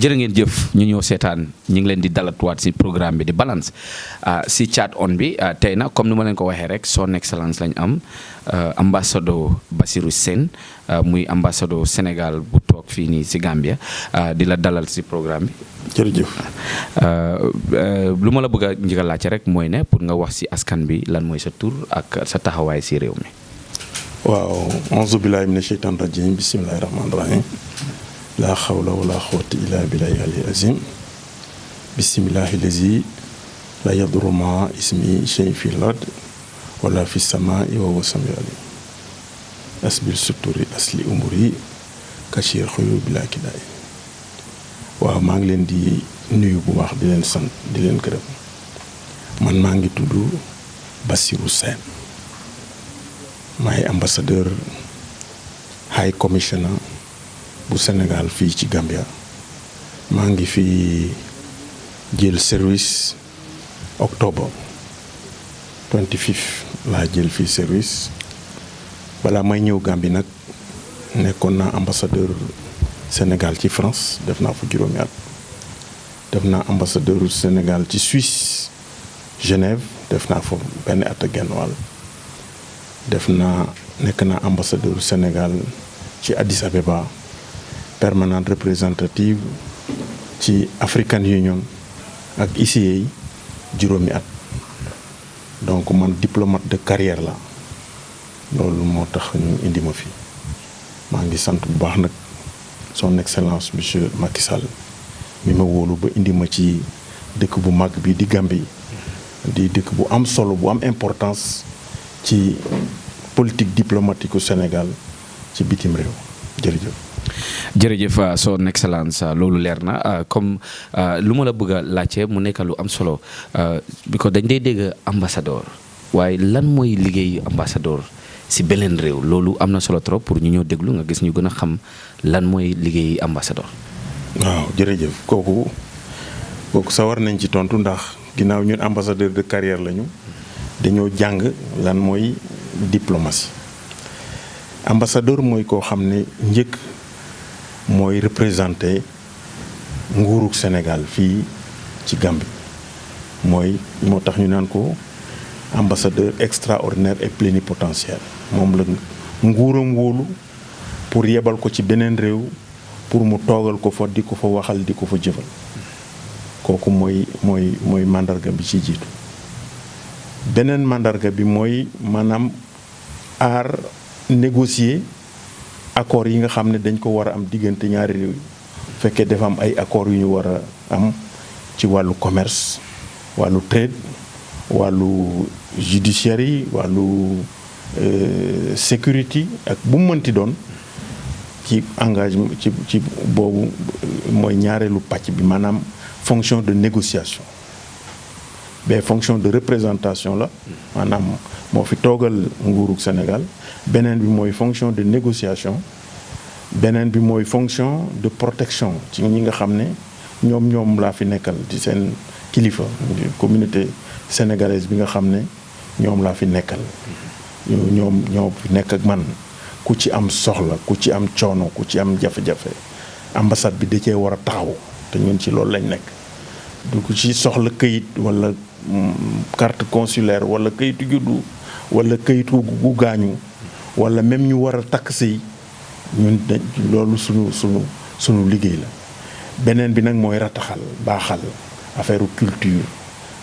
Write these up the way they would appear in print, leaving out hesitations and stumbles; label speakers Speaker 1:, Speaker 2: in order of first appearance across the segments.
Speaker 1: jërë ngeen jëf ñu ñëw seetaan ñu ngi leen di dalatuwaat si programme bi di balance si chat on bi tey na comme ni ma leen ko waxee rek son excellence lañ am ambassadeur Bassirou Sène muy ambassadeur Sénégal bu toog fii nii si Gambia di la dalal si programme bi.
Speaker 2: jërëjëf.
Speaker 1: lu ma la bëgg a njëkk a laajte rek mooy ne pour nga wax si askan bi lan mooy sa tur ak sa taxawaay si réew mi.
Speaker 2: waaw auzu billahi mina sheytaan rajim bismillahi rahmaani rahim laa xawla wala quwwata illa billahi ali azim bismillahi lazi la yadurru ma ismi shay fi lard wala fi sama wa huwa samiu alim asbil suturi asli umuri kashir xuyu bila kidaay. waaw maa ngi leen di nuyu bu baax di leen sant di leen gërëm man maa ngi tudd Bassirou Sène maay ambassadeur high commissioner bu Sénégal fii ci Gambia maa ngi fi jël service octobre 25 laa jël fii service balaa may ñëw Gambie nag nekkoon naa ambassadeur Sénégal ci France def naa fa juróomi at def naa ambassadeur Sénégal ci Suisse Genève def naa fa benn at ak genn wàll nekk naa ambassadeur Sénégal ci Addis Abeba permanente représentative ci African Union ak ICA juróomi at donc man diplomate de carrière la loolu moo tax ñu indi ma fi maa ngi sant bu baax nag son excellence monsieur Macky Sall mi ma wóolu ba indi ma ci dëkk bu mag bi di Gambie di dëkk bu am solo bu am importance ci politique diplomatique au Sénégal ci bitim réew jërëjëf.
Speaker 1: jërëjëf son excellence loolu leer na comme lu ma la bëgg a laajte mu nekk lu am solo bi ko dañ dee dégg ambassadeur waaye lan mooy liggéeyu ambassadeur si beneen réew loolu am na solo trop pour ñu ñëw déglu nga gis ñu gën a xam lan mooy liggéeyu ambassadeur.
Speaker 2: waaw jërëjëf kooku sawar nañ ci tontu ndax ginnaaw ñun ambassadeur de carrière lañu dañoo jàng lan mooy diplomatie. ambassadeur mooy koo xam ne njëkk mooy représenté nguurug Sénégal fii ci Gambie moo tax ñu naan ko ambassadeur extraordinaire et plénipotentiaire moom la nguuram wóolu pour yebal ko ci beneen réew pour mu toogal ko fa di ko fa waxal di ko fa jëfal kooku mooy mandarga bi ci jiitu. beneen mandarga bi mooy maanaam aar négocier accords yi nga xam ne dañ ko war a am diggante ñaari réew yi fekkee dafa am ay accords yu ñu war a am ci wàllu commerce wàllu trade wàllu judiciaire yi wàllu sécurité ak bu mu mënti doon ci engagement ci boobu mooy ñaareelu pàcc bi maanaam fonction de négociation mais fonction de représentation la maanaam moo fi toogal nguurug Sénégal beneen bi mooy fonction de négociation beneen bi mooy fonction de protection ci ñi nga xam ne ñoom laa fi nekkal di seen kilifa communauté sénégalaise bi nga xam ne ñoom laa fi nekkal ñoo fi nekk ak man ku ci am soxla ku ci am coono ku ci am jafe-jafe ambassade bi da cee war a taxaw te ñun ci loolu lañ nekk du ku ci soxla këyit wala carte consulaire wala këyitu juddu wala këyitu gu gaañu wala même ñu war a takk sëy ñun loolu sunu liggéey la. beneen bi nag mooy rataxal baaxal affaire culture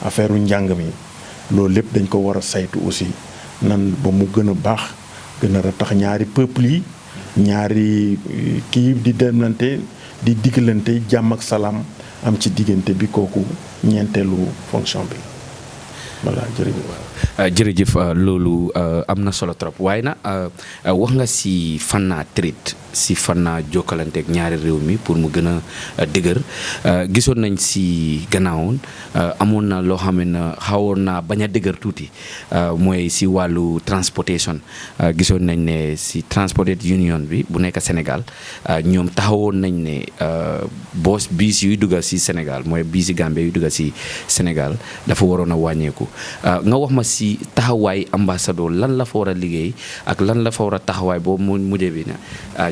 Speaker 2: affaire njàng mi loolu lépp dañ ko war a saytu aussi nan ba mu gën a baax gën a ratax ñaari peuple yi ñaari kii di demlante di diggalante jàmm ak salaam am ci diggante bi kooku ñeenteelu fonction bi voilà
Speaker 1: jërëjëf loolu am na solo trop waaye nag wax nga si fànna trade si fànna jokkalanteeg ñaari réew mi pour mu gën a dëgër gisoon nañ si gannaawoon amoon na loo xam ne xawoon naa bañ a dëgër tuuti mooy si wàllu transportation gisoon nañ ne si transport union bi bu nekk Sénégal ñoom taxawoon nañ ne biis yuy dugga si Sénégal mooy biisi Gambie yuy dugga si Sénégal dafa waroon a wàññeeku nga wax ma ma si taxawaay ambassadeur lan la fa war a liggéey ak lan la fa war a taxawaay boobu mu mujjee bi ne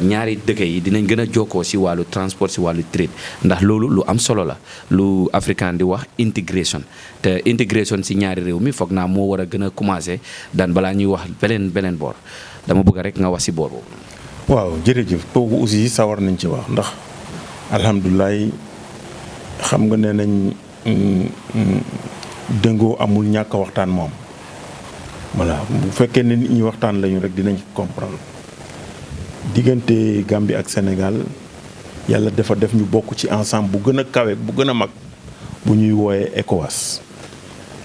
Speaker 1: ñaari dëkk yi dinañ gën a jokkoo si wàllu transport si wàllu trade ndax loolu lu am solo la lu africain di wax intégration te intégration si ñaari réew mi foog naa moo war a gën a commencé daan balaa ñuy wax beneen boor dama bëgg rek nga wax si boor boobu.
Speaker 2: waaw jërëjëf kooku aussi sawar nañ ci wax ndax alhamdulilah xam nga ne nañ dëngoo amul ñàkk waxtaan moom voilà bu fekkee ne nit ñi waxtaan lañu rek dinañ comprendre diggante Gambie ak Sénégal yàlla dafa def ñu bokk ci ensemble bu gën a kawe bu gën a mag bu ñuy wooyee ECOWAS.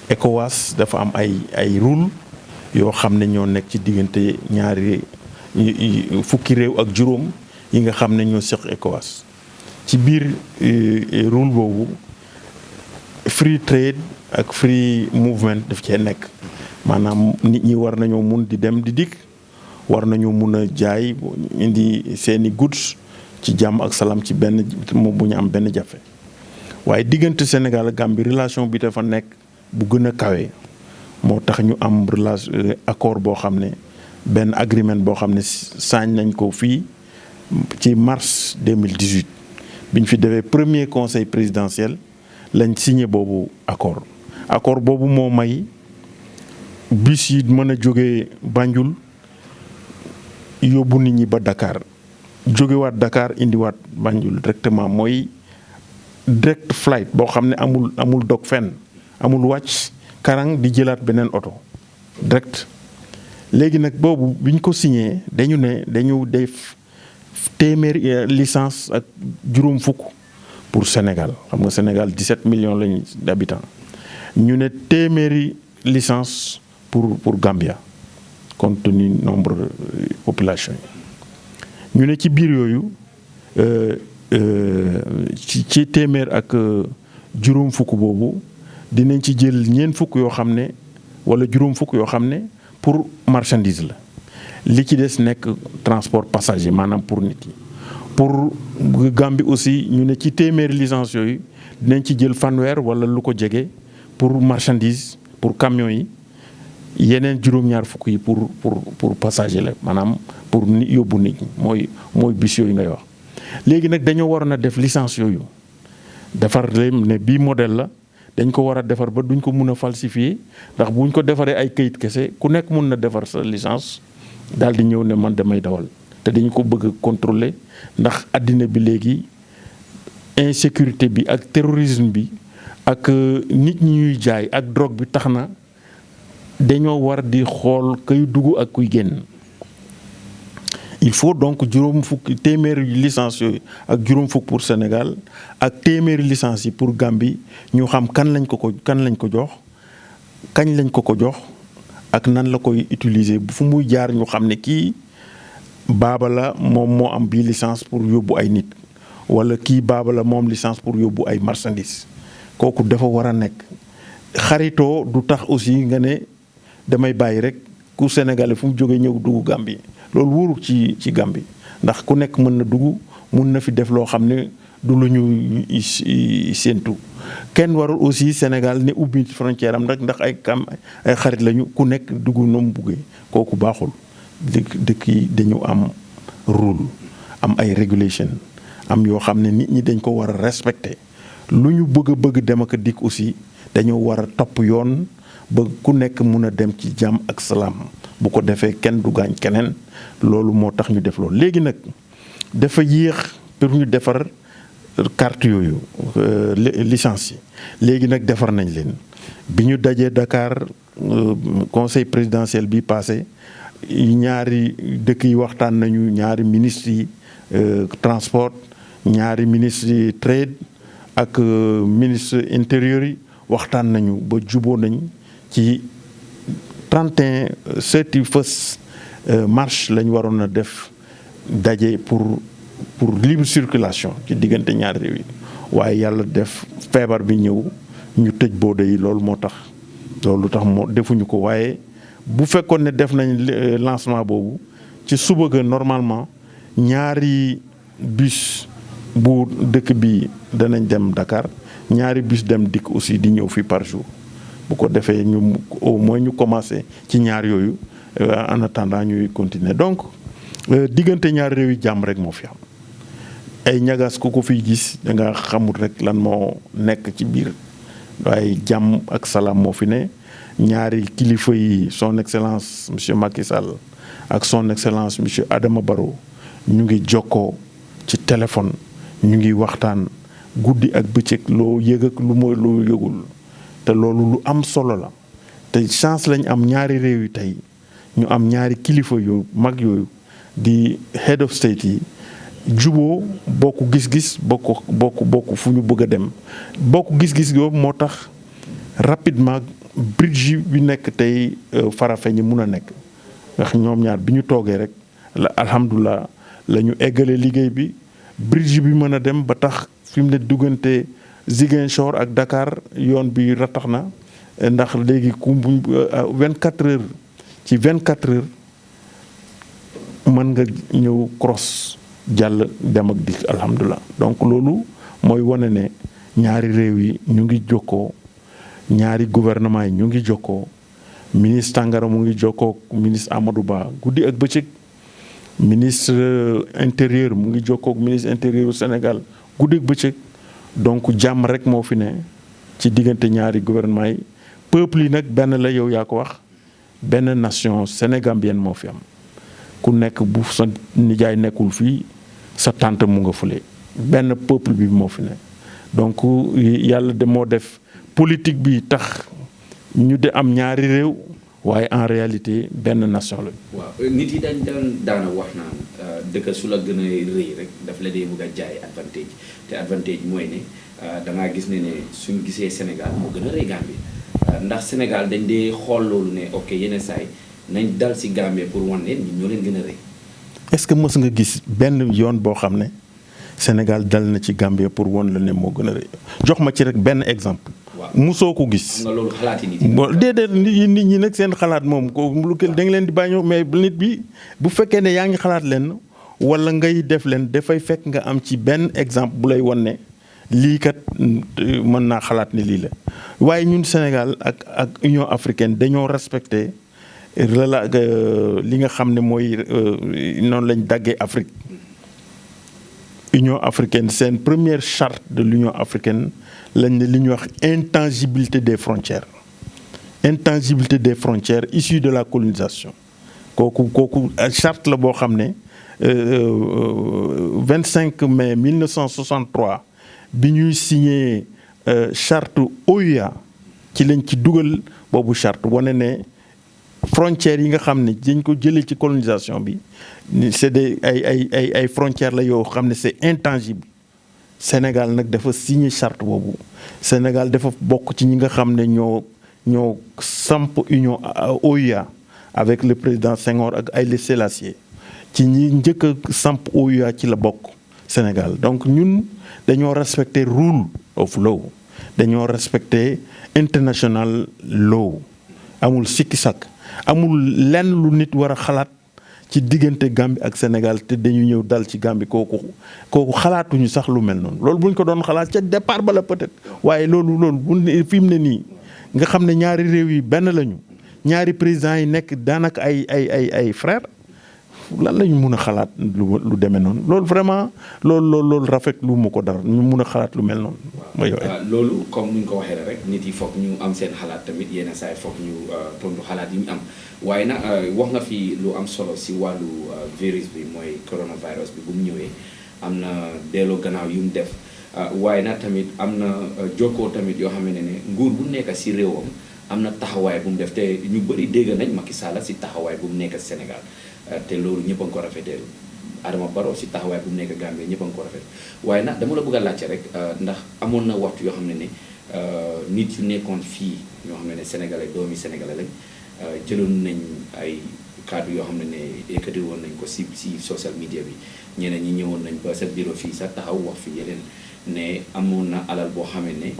Speaker 2: ECOWAS dafa am ay rôle yoo xam ne ñoo nekk ci diggante ñaari fukki réew ak juróom yi nga xam ne ñoo seq ECOWAS ci biir rôle boobu free trade ak free movement daf cee nekk maanaam nit ñi war nañoo mun di dem di dikk war nañoo mun a jaay indi seeni goods ci jàmm ak salaam ci benn bu ñu am benn jafe waaye diggante Sénégal ak Gambie relation bi dafa nekk bu gën a kawe moo tax ñu am relation accord boo xam ne benn agreement boo xam ne saañ nañ ko fii ci mars 2018 bi ñu fi defee premier conseil présidentiel lañ signé boobu accord boobu moo may bis yi mën a jógee Banjul yóbbu nit ñi ba Dakar jógewaat Dakar indiwaat Banjul directement mooy direct flight boo xam ne amul dog fenn amul wàcc karang di jëlaat beneen oto direct. léegi nag boobu bi ñu ko signé dañu def téeméeri licence ak juróom fukk pour Sénégal xam nga Sénégal 17 millions lañu d'habitants ñu ne téeméeri licence pour Gambia compte tenu nombre population yi ñu ne ci biir yooyu ci téeméer ak juróom fukk boobu dinañ ci jël ñeent fukk yoo xam ne wala juróom fukk yoo xam ne pour marchandise la li ci des nekk transport passager maanaam pour nit yi pour Gambie aussi ñu ne ci téeméeri licence yooyu dinañ ci jël fanweer wala lu ko jege pour marchandise pour camion yi yeneen juróom-ñaar fukk yi pour passager la maanaam pour nit yóbbu nit ñi mooy bis yooyu ngay wax. léegi nag dañoo waroon a def licence yooyu defar leen ne bii modèle la dañ ko war a defar ba duñ ko mun a falsifier ndax buñ ko defaree ay kayit kese ku nekk mun na defar sa licence daal di ñëw ne man damay dawal te dañu ko bëgg a contrôler ndax àddina bi léegi insécurité bi ak terrorisme bi ak nit ñi ñuy jaay ak drogue bi tax na dañoo war di xool kay dugg ak kuy génn. il faut donc juróom fukk téeméeri licence yooyu ak juróom fukk pour Sénégal ak téeméeri licence yi pour Gambie ñu xam kan lañ ko jox kañ lañ ko jox ak nan la koy utiliser fu muy jaar ñu xam ne kii baaba la moom moo am bii licence pour yóbbu ay nit wala kii baaba la moom licence pour yóbbu ay marchandises kooku dafa war a nekk xaritoo du tax aussi nga ne damay bàyyi rek ku Sénégalais fu mu jógee ñëw dugg Gambie loolu wóorul ci Gambie ndax ku nekk mën na dugg mun na fi def loo xam ne du lu ñu séentu kenn warul aussi Sénégal ne ubbi frontière am rek ndax ay xarit lañu ku nekk dugg na mu buggee kooku baaxul. dëkk yi dañu am rôle am ay régulation am yoo xam ne nit ñi dañ ko war a respecter lu ñu bëgg dem ak dikk aussi dañoo war a topp yoon ba ku nekk mun a dem ci jàmm ak salaam bu ko defee kenn du gaañ keneen loolu moo tax ñu def loolu. léegi nag dafa yéex pour ñu defar carte yooyu licence yi léegi nag defar nañ leen bi ñu dajee Dakar conseil présidentiel bi passé ñaari dëkk yi waxtaan nañu ñaari ministres yi transport ñaari ministres yi trade ak ministre intérieur yi waxtaan nañu ba juboo nañ ci 31 mars lañ waroon a def daje pour libre circulation ci diggante ñaari réew yi waaye yàlla def feebar bi ñëw ñu tëj boode yi loolu moo tax defuñu ko waaye bu fekkoon ne def nañ lancement boobu ci suba ga normalement ñaari bus bu dëkk bi danañ dem Dakar ñaari bus dem dikk aussi di ñëw fii par jour bu ko defee ñu au moins ñu commencé ci ñaar yooyu en attendant ñuy continuer donc diggante ñaar réew yi jàmm rek moo fi am ay ñagas ku ko fiy gis da nga xamul rek lan moo nekk ci biir waaye jàmm ak salaam moo fi ne ñaari kilifa yi son excellence monsieur Macky Sall ak son excellence monsieur Adama Barrow ñu ngi jokkoo ci téléphone ñu ngi waxtaan guddi ak bëccëg loo yëg ak lu mooy loo yëgul te loolu lu am solo la te chance lañ am ñaari réew yi tey ñu am ñaari kilifa yu mag yooyu di head of state yi juboo bokk gis-gis bokk fu ñu bëgg a dem bokk gis-gis yooyu moo tax rapidement bridge bi nekk tey Farafeñi mun a nekk ndax ñoom ñaar bi ñu toogee rek la alhamdulilah la ñu eggale liggéey bi bridge bi mën a dem ba tax fi mu ne duggante Ziguinchor ak Dakar yoon bi ratax na ndax léegi ku 24 heures ci 24 heures mën nga ñëw cross jàll dem ak dikk alhamdulilah donc loolu mooy wane ne ñaari réew yi ñu ngi jokkoo ñaari gouvernement yi ñu ngi jokkoo ministre Tangara mu ngi jokkoo ministre Amadou Ba guddi ak bëccëg ministre intérieur mu ngi jokkoo ministre intérieur Sénégal guddi ak bëccëg donc jàmm rek moo fi ne ci diggante ñaari gouvernement yi peuple yi nag benn la yow yaa ko wax benn nation sénégambienne moo fi am ku nekk bu sa nijaay nekkul fii sa tante mu nga fële benn peuple bi moo fi ne donc yàlla de moo def politique bi tax ñu de am ñaari réew waaye en réalité benn nation la.
Speaker 1: waaw nit yi daana wax naan dëkk su la gën a rëy rek daf la dee bëgg a jaay advantage te advantage mooy ne da ngaa gis ne suñ gisee Sénégal moo gën a rëy Gambie ndax Sénégal dañ dee xool loolu ne ok yeneen saay nañ dal si Gambie pour wan leen ñoo leen gën a rëy.
Speaker 2: est-ce que mës nga gis benn yoon boo xam ne Sénégal dal na ci Gambie pour wan la ne moo gën a rëy jox ma ci rek benn exemple. musoo ko gis.
Speaker 1: nga loolu xalaati nit yi.
Speaker 2: déedéet nit ñi nag seen xalaat moom ko lu da nga leen di bàyyi mais nit bi bu fekkee ne yaa ngi xalaat leen wala ngay def leen dafay fekk nga am ci benn exemple bu lay wan ne lii kat mën naa xalaat ne lii la waaye ñun Sénégal ak Union africaine dañoo respecté li nga xam ne mooy noonu lañ daggee Afrique. Union africaine seen première charte de l'Union africaine lañ ne li ñuy wax intangibilité des frontières issues de la colonisation kooku charte la boo xam ne 25 mai 1963 bi ñuy signé charte OUA ci lañ ci dugal boobu charte wane ne frontières yi nga xam ne dañ ko jëlee ci colonisation bi c'est des ay frontières la yoo xam ne c'est intangible Sénégal nag dafa signé charte boobu Sénégal dafa bokk ci ñi nga xam ne ñoo samp union OUA avec le président Senghor ak Haïlé Sélassié ci ñi njëkk a samp OUA ci la bokk Sénégal donc ñun dañoo respecter rule of law dañoo respecter international law amul sikki sakk amul lenn lu nit war a xalaat ci diggante Gambie ak Sénégal te dañu ñëw dal ci Gambie kooku xalaatuñu sax lu mel noonu loolu bu ñu ko doon xalaat ca départ ba la peut-être waaye loolu bu fi mu ne nii nga xam ne ñaari réew yi benn lañu ñaari présidents yi nekk daanaka ay frères lan la ñu mun a xalaat lu demee noonu loolu vraiment loolu rafetlu mu ko dara ñu mun a xalaat lu mel noonu.
Speaker 1: waaw loolu comme ni ñu ko waxee rek nit yi foog ñu am seen xalaat tamit yenn saa yi foog ñu tontu xalaat yi ñu am waaye nag wax nga fi lu am solo si wàllu virus bi mooy coronavirus bi bu mu ñëwee am na delloo gannaaw yu mu def waaye nag tamit am na jokkoo tamit yoo xam ne nguur bu nekk si réewam am na taxawaay bu mu def te ñu bëri dégg nañ Macky Sall si taxawaay bu mu nekk Sénégal. te loolu ñëpp a ngi ko rafetee Adama Barrow si taxawaay bu mu nekk Gambie ñëpp a ngi ko rafet waaye nag dama la bëgg a laajte rek ndax amoon na waxtu yoo xam ne nit yu nekkoon fii ñoo xam ne sénégalais doomi sénégalais lañ jëloon nañ ay kàddu yoo xam ne yëkkati woon nañ ko si social media bi ñeneen ñi ñëwoon nañ ba sa bureau fii sa taxaw wax fi yeneen ne amoon na alal boo xam ne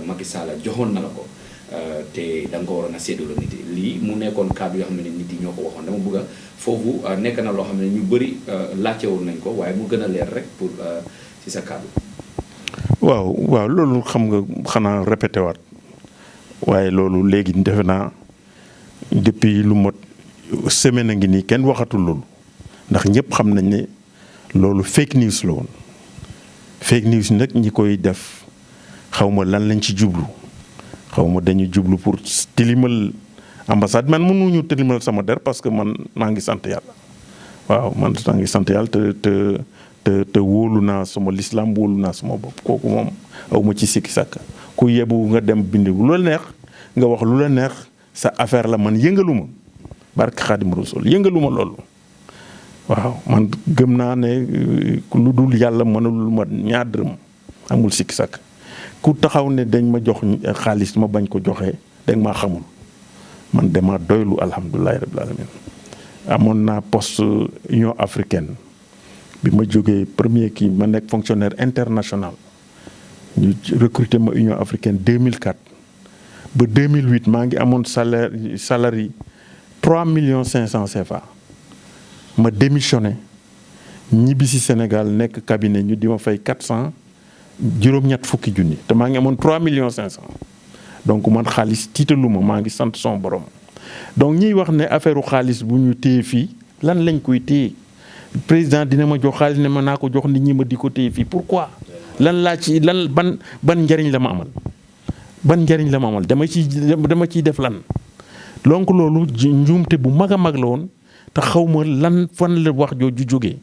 Speaker 1: Macky Sall joxoon na la ko. te da nga ko waroon a séddaloo nit yi lii mu nekkoon kàddu yoo xam ne nit yi ñoo ko waxoon dama bëgg a foofu nekk na loo xam ne ñu bëri laajte woon nañ ko waaye mu gën a leer rek pour ci sa kàddu.
Speaker 2: waaw loolu xam nga xanaa répété waat waaye loolu léegi defe naa depuis lu mot semaine a ngi nii kenn waxatul loolu ndax ñëpp xam nañ ne loolu fake news la woon. fake news nag ñi koy def xaw ma lan lañ ci jublu xaw ma dañu jublu pour tilimal ambassade man mënuñu tilimal sama der parce que man maa ngi sant yàlla waaw man maa ngi sant yàlla te wóolu naa sama lislaam wóolu naa sama bopp kooku moom aw ma ci sikki sàkk ku yebu nga dem bind lu la neex nga wax lu la neex sa affaire la man yëngaluma barke Xaadim Rasul yëngaluma loolu waaw man gëm naa ne lu dul yàlla mënul ma ñaar dërëm amul sikki sàkk ku taxaw ne dañ ma jox xaalis ma bañ ko joxe dañ maa xamul man dama doylu alhamdulilahi rabbil alamin amoon naa poste Union africaine bi ma jógee premier kii ma nekk fonctionnaire international ñu recruté ma Union africaine 2004 ba 2008 maa ngi amoon salaire 3 millions 500 CFA ma démissionné ñibbi si Sénégal nekk cabinet ñu di ma fay 400 juróom-ñett fukki junni te maa ngi amoon 3 millions 500 donc man xaalis tiitaluma maa ngi sant son borom donc ñiy wax ne affaire xaalis bu ñu téye fii lan lañ koy téye président dina ma jox xaalis ne ma naa ko jox nit ñi ma di ko téye fii pourquoi lan laa ci lan ban njariñ la ma amal ban njariñ la ma amal dama ciy def lan donc loolu njuumte bu mag a mag la woon te xaw ma lan fan la wax jooju jógee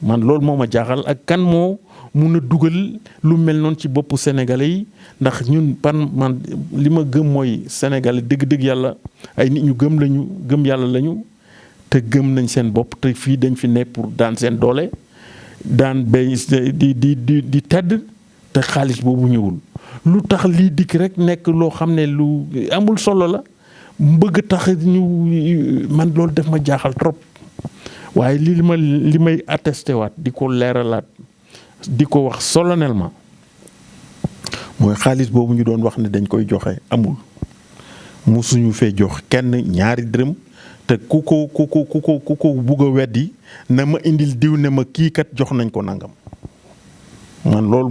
Speaker 2: man loolu moo ma jaaxal ak kan moo mun a dugal lu mel noonu ci boppu sénégalais yi ndax ñun man li ma gëm mooy sénégalais dëgg-dëgg yàlla ay nit ñu gëm yàlla lañu te gëm nañ seen bopp te fii dañ fi ne pour daan seen doole daan bay di tedd te xaalis boobu ñëwul lu tax lii dikk rek nekk loo xam ne lu amul solo la bëgg tax ñu man loolu def ma jaaxal trop waaye li may attesté waat di ko leeralaat di ko wax solennellement mooy xaalis boobu ñu doon wax ne dañ koy joxe amul musuñu fee jox kenn ñaari dërëm te ku ko bugg a weddi na ma indil diw ne ma kii kat jox nañ ko nangam man loolu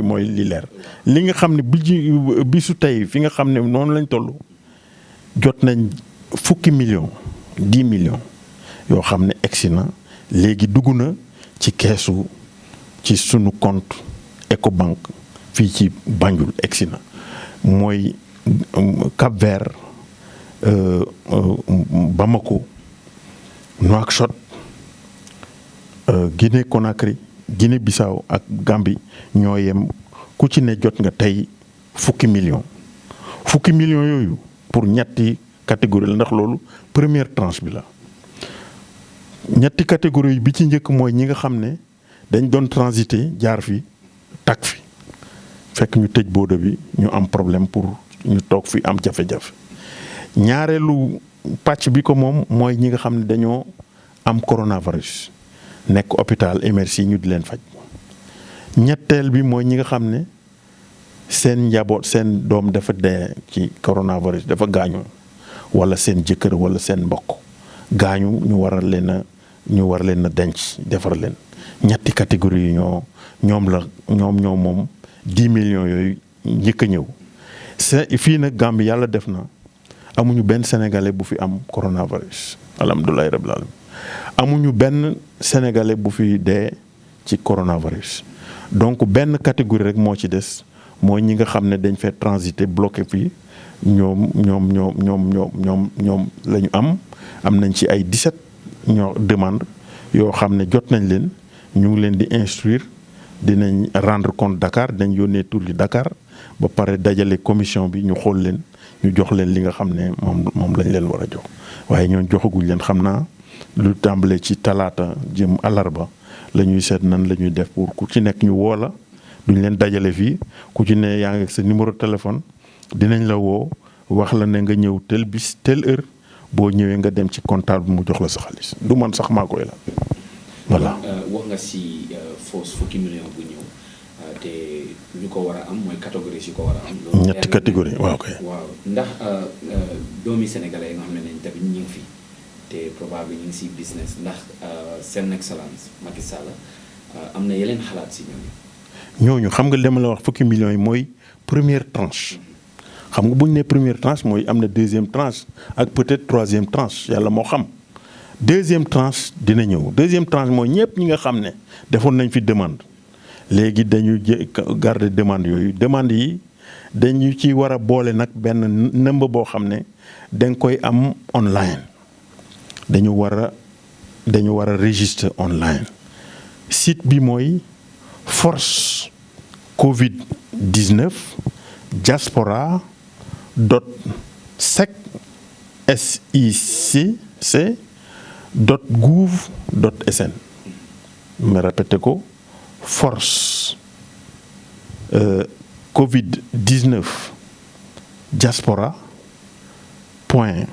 Speaker 2: mooy li leer li nga xam ne bisu tey fi nga xam ne noonu lañ toll jot nañ fukki millions 10 millions yoo xam ne egsi na léegi dugg na ci keesu ci sunu compte Ecobank fii ci Banjul egsi na mooy Cap-Vert Bamako Nouakchott Guinée Conakry Guinée Bissau ak Gambie ñoo yem ku ci ne jot nga tey fukki millions yooyu pour ñetti catégorie la ndax loolu première tranche bi la ñetti catégorie bi ci njëkk mooy ñi nga xam ne dañ doon transiter jaar fi tak fi fekk ñu tëj booda bi ñu am problème pour ñu toog fi am jafe-jafe ñaareelu pàcc bi ko moom mooy ñi nga xam ne dañoo am coronavirus nekk hôpital MRC ñu di leen faj ñetteel bi mooy ñi nga xam ne seen njaboot seen doom dafa dee ci coronavirus dafa gaañu wala seen jëkkër wala seen mbokk gaañu ñu war leen a denc defar leen ñetti catégorie yi ñoom moom 10 millions yooyu njëkk a ñëw fii nag Gambie yàlla def na amuñu benn sénégalais bu fi am coronavirus alhamdulilah rabbil alamin amuñu benn sénégalais bu fi dee ci coronavirus donc benn catégorie rek moo ci des mooy ñi nga xam ne dañ fee transiter bloqué fii ñoom la ñu am nañ ci ay 17 demande yoo xam ne jot nañ leen ñu ngi leen di instruire dinañ rendre compte Dakar dañ yónnee tur yi Dakar ba pare dajale commission bi ñu xool leen ñu jox leen li nga xam ne moom lañ leen war a jox waaye ñoon joxaguñ leen xam naa lu tàmbalee ci talaata jëm àllarba la ñuy seet nan la ñuy def pour ku ci nekk ñu woo la duñ leen dajale fii ku ci ne yaa ngi sa numéro téléphone dinañ la woo wax la ne nga ñëw tel bis tel heure boo ñëwee nga dem ci comptable mu jox la sa xaalis du man sax maa koy la voilà.
Speaker 1: wax nga si fukki million bu ñëw te ñu ko war a am mooy catégorie yi ko war a am.
Speaker 2: ñetti catégorie waaw kay.
Speaker 1: waaw ndax doomi sénégalais yi nga xam ne nañ tamit ñu ngi fi te probable ñu ngi si business ndax seen excellence Macky Sall am na yeneen xalaat si ñooñu.
Speaker 2: ñooñu xam nga li ma la wax fukki millions yi mooy première tranche xam nga bu ñu nee première tranche mooy am na deuxième tranche ak peut-être troisième tranche yàlla moo xam. deuxième tranche dina ñëw deuxième tranche mooy ñëpp ñi nga xam ne defoon nañ fi demande léegi dañu garder demande yooyu demande yi dañu ci war a boole nag benn nëmb boo xam ne dañ koy am online dañu war a registre online site bi mooy force covid 19 diaspora dot sec SIC .gouv.sn ma répété ko force covid 19 diaspora point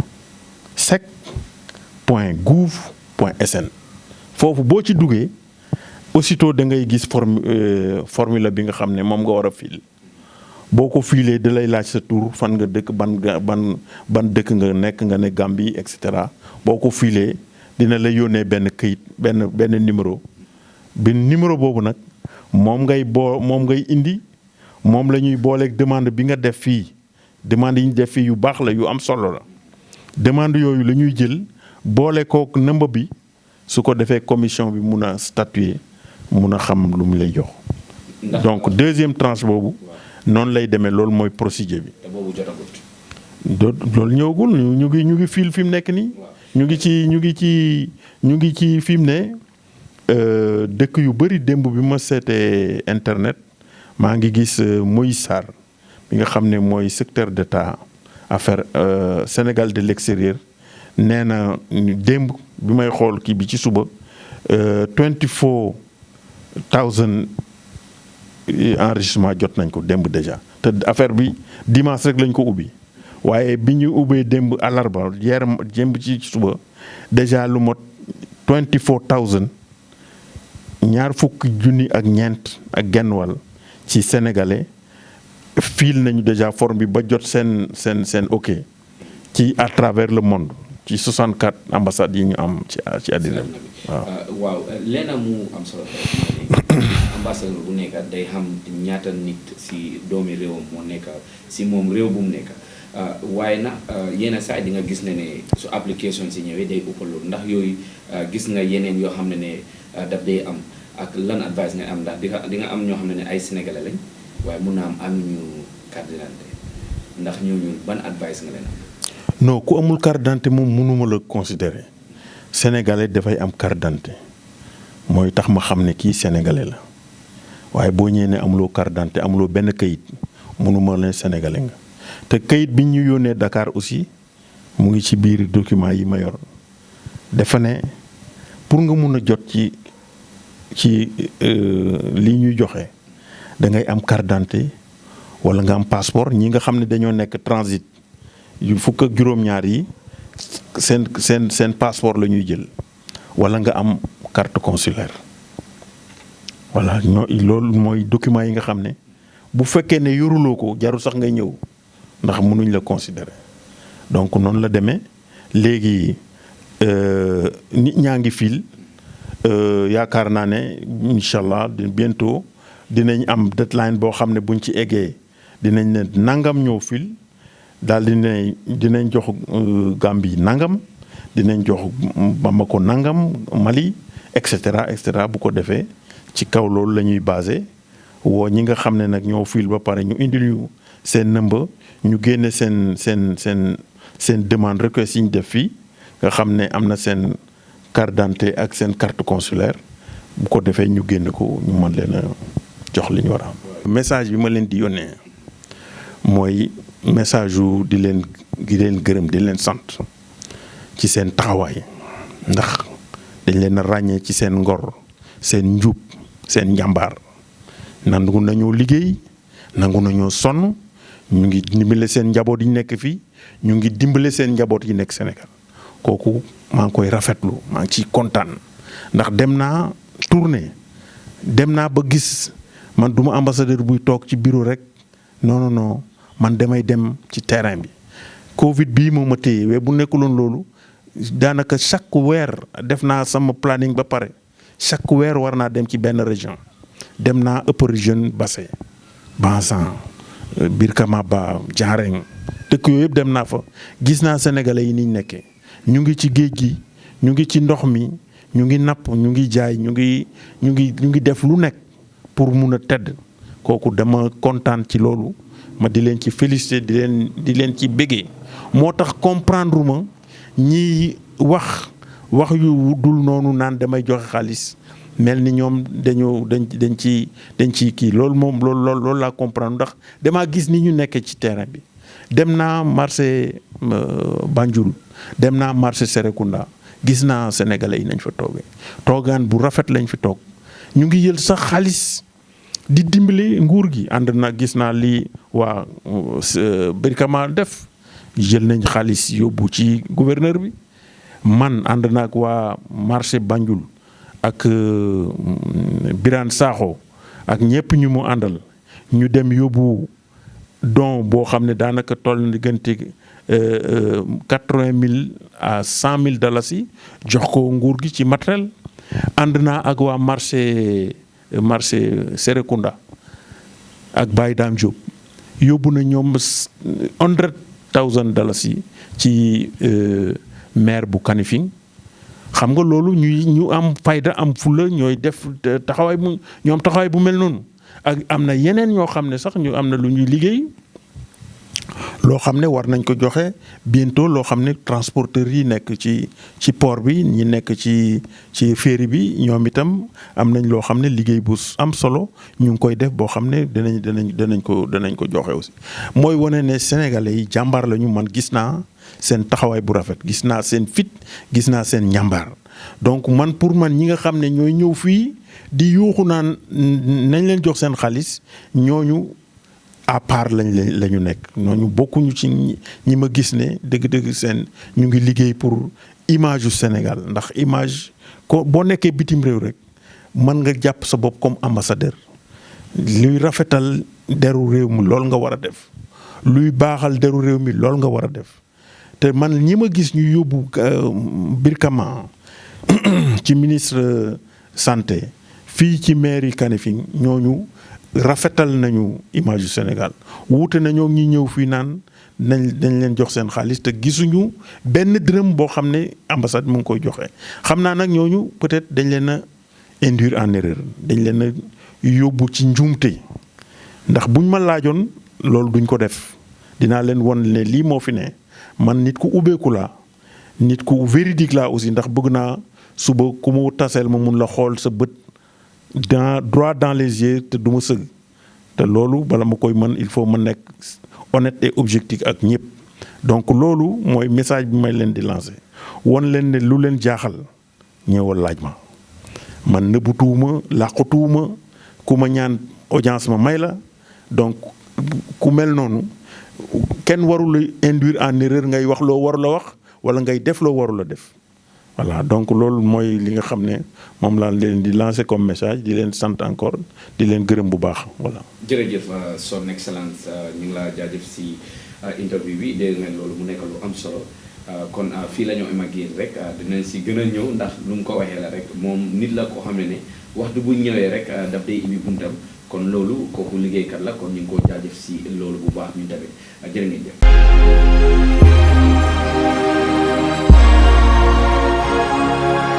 Speaker 2: sec point gouv.sn foofu boo ci duggee aussitôt da ngay gis formule bi nga xam ne moom nga war a fil boo ko fiilee da lay laaj sa tur fan nga dëkk ban dëkk nga nekk nga ne Gambie et cetera boo ko fiilee dina la yónnee benn këyit benn numéro numéro boobu nag moom ngay indi moom la ñuy booleeg demande bi nga def fii demande yi ñu def fii yu baax la yu am solo la demande yooyu la ñuy jël boole kook nëmba bi su ko defee commission bi mun a statuer mun a xam lu mu lay jox. donc deuxième tranche boobu noonu lay demee loolu mooy procédure bi.
Speaker 1: te boobu jotagut.
Speaker 2: loolu ñëwagul ñu ngi fiil fi mu nekk nii. ñu ngi ci fi mu ne dëkk yu bëri démb bi ma seetee internet maa ngi gis Moïse Sarr bi nga xam ne mooy secrétaire d'État affaires Sénégal de l'extérieur nee na démb bi may xool kii bi ci suba 24,000 enregistrement jot nañ ko démb déjà te affaire bi dimanche rek lañ ko ubbi. waaye bi ñu ubbee démb àllarba démb ci suba déjà lu mot 24,000 ñaar fukki junni ak ñeent ak genn wàll ci sénégalais fiil nañu déjà forme bi ba jot seen ok ci à travers le monde ci 64 ambassades yi ñu am ci àddina bi
Speaker 1: waaw leena mu am solo ambassadeur bu nekk day xam ñaata nit si doomi réewam moo nekk si moom réew bu mu nekk. waaye na yenn saa di nga gis ne su application si ñëwee day ëppal loolu ndax yooyu gis nga yeneen yoo xam ne daf day am ak lan advice nga am ndax di nga am ñoo xam ne ay sénégalais lañ waaye mun na am ñu carte d'identité ndax ñooñu ban advice nga leen am.
Speaker 2: non ku amul carte d'identité moom mënuma la considérer sénégalais dafay am carte d'identité mooy tax ma xam ne kii sénégalais la waaye boo ñëwee ne amuloo carte d'identité amuloo benn kayit mënuma leen sénégalais nga. te kayit bi ñu yónnee Dakar aussi mu ngi ci biir document yi ma yor dafa ne pour nga mun a jot ci li ñuy joxe da ngay am carte d'identité wala nga am passeport ñi nga xam ne dañoo nekk transit yu fukk ak juróom-ñaar yi seen passeport la ñuy jël wala nga am carte consulaire voilà loolu mooy document yi nga xam ne bu fekkee ne yoruloo ko jarul sax ngay ñëw. ndax mënuñ la considérer donc noonu la demee léegi nit ñaa ngi fil yaakaar naa ne incha allah bientôt dinañ am deadline boo xam ne buñ ci eggee dinañ ne nangam ñëw fil daal dinañ jox Gambie nangam dinañ jox Bamako nangam Mali et cetera bu ko defee ci kaw loolu la ñuy basé woo ñi nga xam ne nag ñoo fil ba pare ñu indil ñu seen nëmba ñu génne seen demande request yi ñu def fii nga xam ne am na seen carte d'identité ak seen carte consulaire bu ko defee ñu génn ko ñu mën leen a jox li ñu war a am. message bi ma leen di yónnee mooy message yu di leen gërëm di leen sant ci seen taxawaay ndax dañ leen a ràññee ci seen ngor seen njub seen njàmbaar nangu nañoo liggéey nangu nañoo sonn. ñu ngi dimbale seen njaboot yi nekk fii ñu ngi dimbale seen njaboot yi nekk Sénégal kooku maa ngi koy rafetlu maa ngi ciy kontaan ndax dem naa tournée dem naa ba gis man du ma ambassadeur buy toog ci bureau rek non man damay dem ci terrain bi. Covid bii moo ma téye waaye bu nekkuloon loolu daanaka chaque weer def naa sama planning ba pare chaque weer war naa dem ci benn région dem naa Upper Région Basse Bansan Birkama Ba Diareng dëkk yooyu yëpp dem naa fa gis naa sénégalais yi ni ñu nekkee ñu ngi ci géej gi ñu ngi ci ndox mi ñu ngi napp ñu ngi jaay ñu ngi def lu nekk pour mun a tedd kooku dama kontaan ci loolu ma di leen ci féliciter di leen ci béggee moo tax comprendre ma ñiy wax yu dul noonu naan damay joxe xaalis mel ni ñoom dañ ci kii loolu moom loolu laa comprendre ndax damaa gis ni ñu nekkee ci terrain bi dem naa marché Banjul dem naa marché Serekunda gis naa sénégalais yi nañ fa toogee toogaan bu rafet lañ fi toog ñu ngi jël sax xaalis di dimbali nguur gi ànd na gis naa lii waa Brikama def jël nañ xaalis yóbbu ci gouverneur bi man ànd na ak waa marché Banjul ak Birane Sakho ak ñëpp ñu mu àndal ñu dem yóbbu don boo xam ne daanaka toll na diggante 80,000 à 100,000 dalasi jox ko nguur gi ci matériel ànd naa ak waa marché Serekunda ak Baye Dame Diop yóbbu na ñoom 100,000 dalasi ci maire bu Kanifing xam nga loolu ñu am fayda am fulla ñooy def taxawaay bu mel noonu ak am na yeneen ñoo xam ne sax ñu am na lu ñuy liggéey loo xam ne war nañ ko joxe bientôt loo xam ne transporteurs yi nekk ci port bi ñi nekk ci ferry bi ñoom itam am nañ loo xam ne liggéey bu am solo ñu ngi koy def boo xam ne danañ ko joxe aussi mooy wane ne sénégalais yi jàmbaar lañu man gis naa seen taxawaay bu rafet gis naa seen fit gis naa seen njàmbaar donc man pour man ñi nga xam ne ñooy ñëw fii di yuuxu naan nañ leen jox seen xaalis ñooñu à part la ñu nekk ñooñu bokkuñu ci ñi ma gis ne dëgg-dëgg seen ñu ngi liggéey pour image yu Sénégal ndax image ko boo nekkee bitim réew rek mën nga jàpp sa bopp comme ambassadeur luy rafetal deru réew mi loolu nga war a def luy baaxal deru réew mi loolu nga war a def te man ñi ma gis ñu yóbbu Brikama ci ministre santé fii ci mairie Kanifing ñooñu rafetal nañu image yu Sénégal wuute nañoo ñi ñëw fii naan dañ leen jox seen xaalis te gisuñu benn dërëm boo xam ne ambassade mu ngi koy joxe xam naa nag ñooñu peut-être dañ leen a induire en erreur dañ leen a yóbbu ci njuumte ndax buñ ma laajoon loolu duñ ko def dinaa leen won ne lii moo fi ne man nit ku ubbeeku laa nit ku véridique laa aussi ndax bëgg naa suba ku mu taseel ma mun la xool sa bët droit dans les yeux te du ma sëgg te loolu bala ma koy mën il faut ma nekk honnête et objectif ak ñëpp donc loolu mooy message bi may leen di lancer won leen ne lu leen jaaxal ñëwal laaj ma man nëbbutuwuma làqutuwuma ku ma ñaan audience ma may la donc ku mel noonu kenn warula induire en erreur ngay wax loo warula wax wala ngay def loo warula def voilà donc loolu mooy li nga xam ne moom laa leen di lancer comme message di leen sant encore di leen gërëm bu baax voilà.
Speaker 1: jërëjëf son excellence ñu ngi laa jaajëf si interview bi dégg ngeen loolu mu nekk lu am solo kon fii la ñu am ak yéen rek dinañ si gën a ñëw ndax lu mu ko waxee la rek moom nit la koo xam ne waxtu bu ñëwee rek daf day ibi buntam kon loolu kooku liggéeykat la kon ñu ngi ko jaajëf si loolu bu baax ñu tamit jërë ngeen jëf.